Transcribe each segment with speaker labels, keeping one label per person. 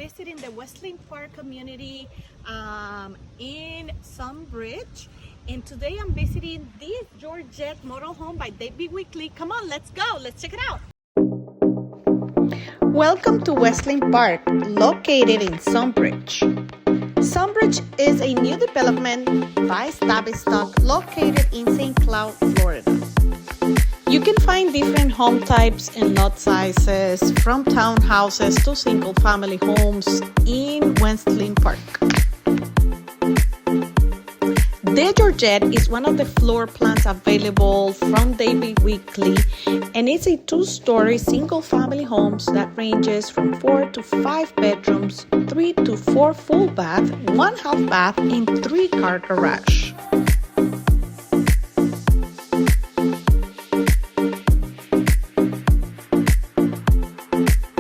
Speaker 1: visiting the Weslyn Park community in Sunbridge. And today I'm visiting this Georgette model home by David Weekly. Come on, let's go. Let's check it out. Welcome to Weslyn Park, located in Sunbridge. Sunbridge is a new development by Tavistock located in St. Cloud, Florida. You can find different home types and lot sizes from townhouses to single-family homes in Weslyn Park. The Georgette is one of the floor plans available from David Weekly, and it's a two-story single-family homes that ranges from 4 to 5 bedrooms, 3 to 4 full bath, 1 half bath, and 3-car garage.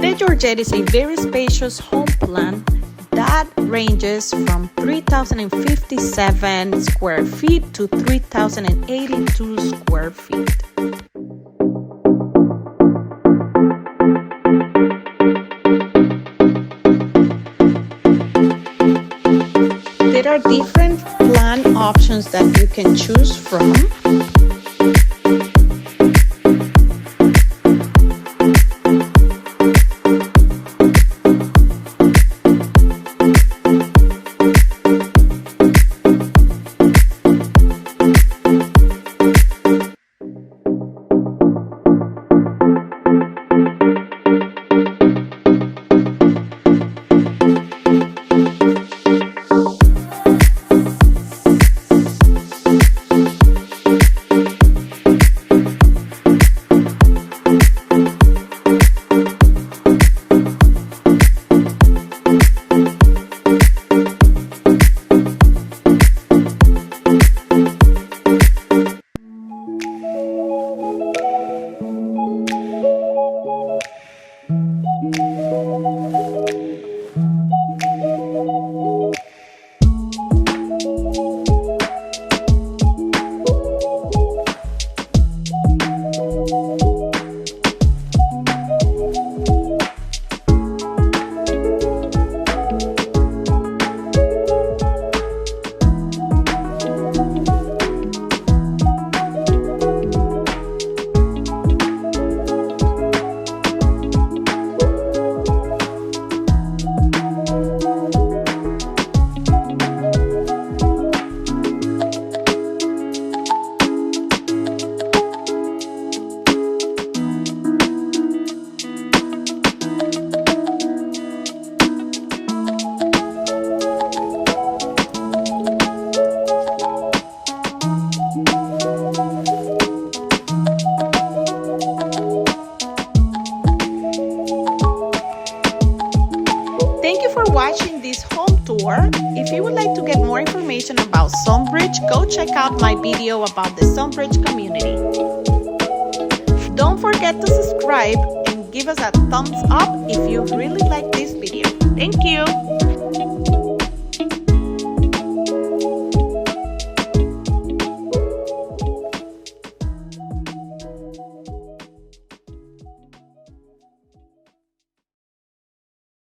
Speaker 1: The Georgette is a very spacious home plan that ranges from 3,057 square feet to 3,082 square feet. There are different plan options that you can choose from. Thank you for watching this home tour. If you would like to get more information about Sunbridge, go check out my video about the Sunbridge community. Don't forget to subscribe and give us a thumbs up if you really like this video. Thank you.